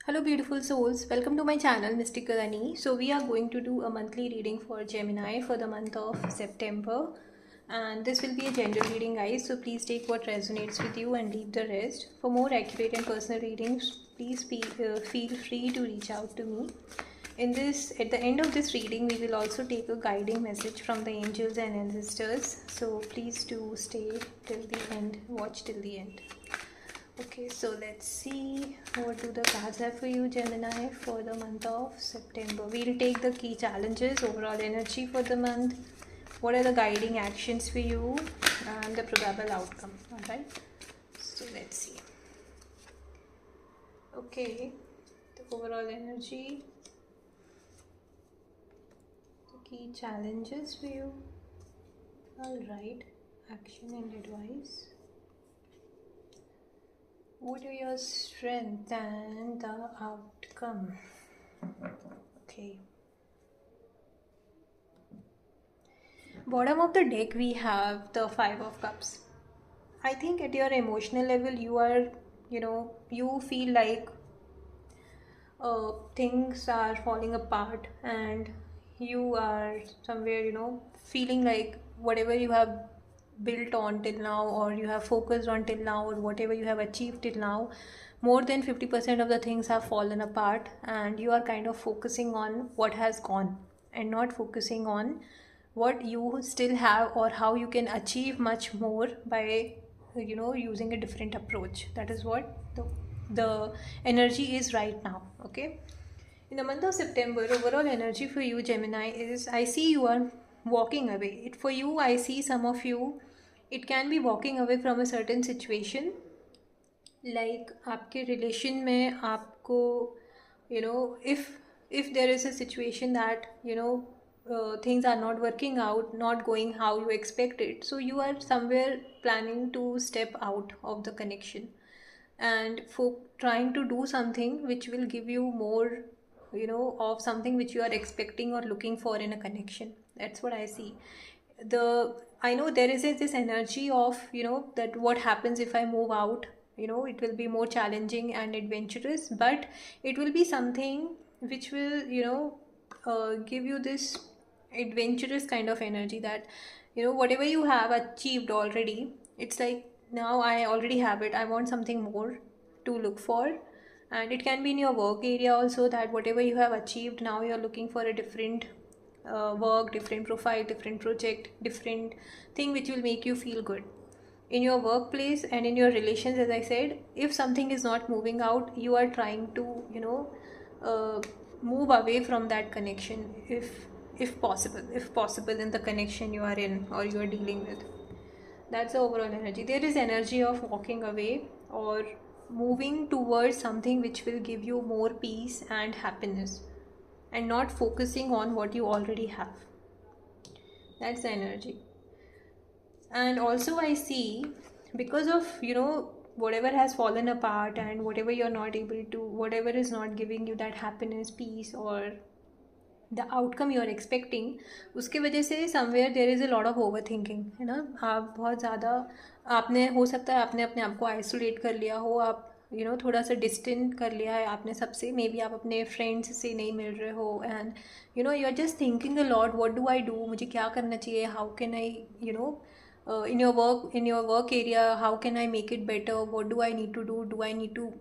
Hello beautiful souls, welcome to my channel Mystical Ani. So we are going to do a monthly reading for Gemini for the month of September, and this will be a general reading guys, so please take what resonates with you and leave the rest. For more accurate and personal readings, please feel free to reach out to me. At the end of this reading, we will also take a guiding message from the angels and ancestors, so please do stay till the end, watch till the end. Okay, so let's see what do the cards have for you, Gemini, for the month of September. We'll take the key challenges, overall energy for the month, what are the guiding actions for you, and the probable outcome. Alright, so let's see. Okay, the overall energy, the key challenges for you. Alright, action and advice. What are your strength and the outcome? Okay. Bottom of the deck we have the Five of Cups. I think at your emotional level you are, you feel like things are falling apart and you are somewhere, feeling like whatever you have built on till now or you have focused on till now or whatever you have achieved till now, more than 50% of the things have fallen apart and you are kind of focusing on what has gone and not focusing on what you still have or how you can achieve much more by using a different approach. That is what the energy is right now. Okay, in the month of September, overall energy for you, Gemini, is I see you are walking away. For you, I see some of you, it can be walking away from a certain situation. Like आपके relation में आपको, if there is a situation that, things are not working out, not going how you expected, so you are somewhere planning to step out of the connection and for trying to do something which will give you more, of something which you are expecting or looking for in a connection. That's what I see. I know there is this energy of, that what happens if I move out, it will be more challenging and adventurous, but it will be something which will, give you this adventurous kind of energy that, whatever you have achieved already, it's like now I already have it, I want something more to look for. And it can be in your work area also, that whatever you have achieved, now you're looking for a different work, different profile, different project, different thing which will make you feel good in your workplace and in your relations. As I said, if something is not moving out, you are trying to, uh, move away from that connection, if possible in the connection you are in or you are dealing with. That's the overall energy. There is energy of walking away or moving towards something which will give you more peace and happiness and not focusing on what you already have. That's the energy. And also I see, because of, whatever has fallen apart and whatever you're not able to, whatever is not giving you that happiness, peace, or the outcome you are expecting, उसके वजह से somewhere there is a lot of over thinking, है ना. आप बहुत ज़्यादा, आपने हो सकता है आपने अपने आप को आइसोलेट कर लिया हो, आप थोड़ा सा डिस्टेंट कर लिया है आपने सबसे, मे बी आप अपने फ्रेंड्स से नहीं मिल रहे हो and you are just thinking a lot, what do I do, मुझे क्या करना चाहिए, how can I, in your work area, how can I make it better, what do I need to do I need to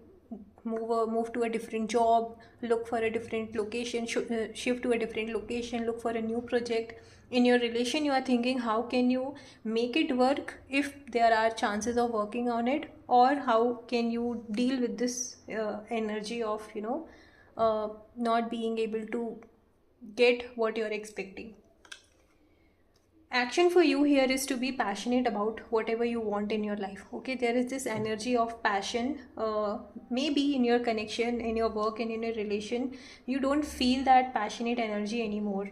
move to a different job, look for a different location, shift to a different location, look for a new project. In your relation, you are thinking how can you make it work if there are chances of working on it, or how can you deal with this energy of not being able to get what you're expecting. Action for you here is to be passionate about whatever you want in your life. Okay, there is this energy of passion, maybe in your connection, in your work, and in your relation you don't feel that passionate energy anymore,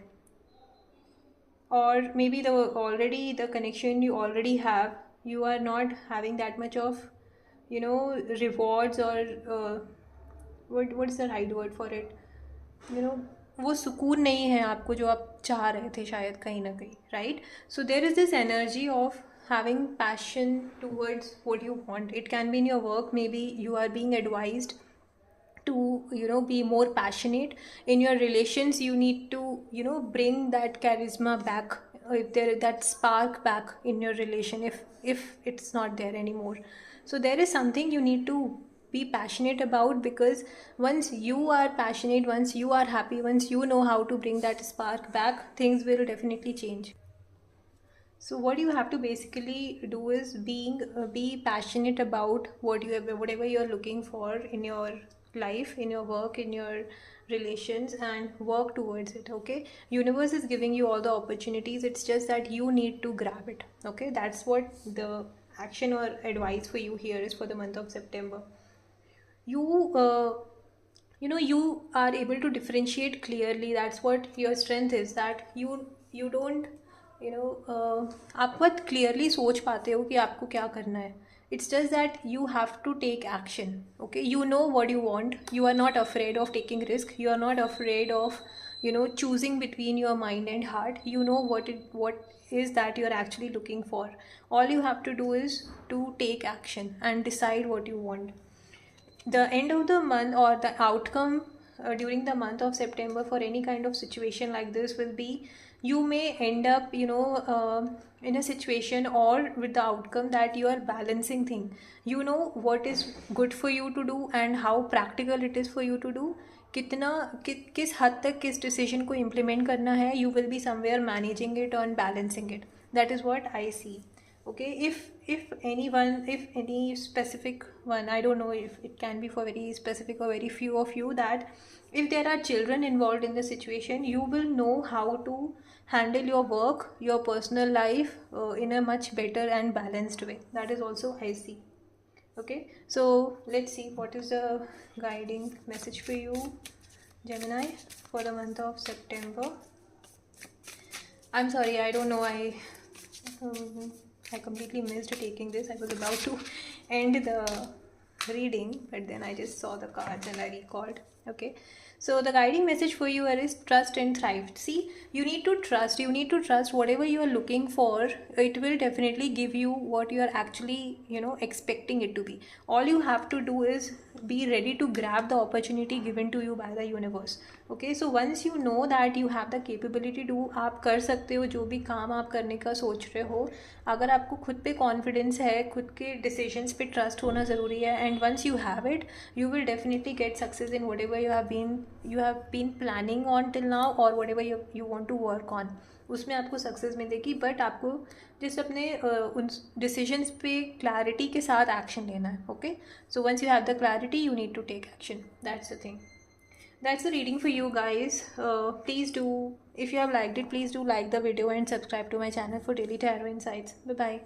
or maybe the connection you already have, you are not having that much of rewards, or what's the right word for it, वो सुकून नहीं है आपको जो आप चाह रहे थे शायद कहीं ना कहीं, right. So there is this energy of having passion towards what you want. It can be in your work, maybe you are being advised to be more passionate in your relations. You need to bring that charisma back, if there that spark back in your relation, if it's not there anymore. So there is something you need to be passionate about, because once you are passionate, once you are happy, once you know how to bring that spark back, things will definitely change. So what you have to basically do is be passionate about whatever you're looking for in your life, in your work, in your relations, and work towards it. Okay, universe is giving you all the opportunities, it's just that you need to grab it. Okay, that's what the action or advice for you here is for the month of September. You are able to differentiate clearly. That's what your strength is, that you don't आप बहुत clearly सोच पाते हो कि आपको क्या करना है. It's just that you have to take action. Okay, you know what you want, you are not afraid of taking risk, you are not afraid of choosing between your mind and heart. You know what is that you're actually looking for. All you have to do is to take action and decide what you want. The end of the month, or the outcome during the month of September for any kind of situation like this will be, you may end up in a situation or with the outcome that you are balancing thing. You know what is good for you to do and how practical it is for you to do. किस हद तक किस decision को implement करना है, you will be somewhere managing it और balancing it. That is what I see. Okay, if any specific one, I don't know if it can be for very specific or very few of you, that if there are children involved in the situation, you will know how to handle your work, your personal life in a much better and balanced way. That is also I see. Okay, so let's see what is the guiding message for you, Gemini, for the month of September. I'm sorry, I don't know, I completely missed taking this. I was about to end the reading, but then I just saw the cards and I recalled. Okay, so the guiding message for you is trust and thrive. See, you need to trust whatever you are looking for. It will definitely give you what you are actually expecting it to be. All you have to do is be ready to grab the opportunity given to you by the universe. Okay, so once you know that you have the capability to, आप कर सकते हो जो भी काम आप करने का सोच रहे हो. अगर आपको खुद पे कॉन्फिडेंस है, खुद के डिसीजंस पे ट्रस्ट होना ज़रूरी है, and once you have it, you will definitely get success in whatever you have been planning on till now, or whatever you want to work on. उसमें आपको सक्सेस मिलेगी, बट आपको जैसे अपने उन डिसीजंस पे क्लैरिटी के साथ एक्शन लेना है. Okay, so once you have the clarity, you need to take action. That's the thing. That's the reading for you guys. Please do, if you have liked it, please do like the video and subscribe to my channel for daily tarot insights. Bye bye.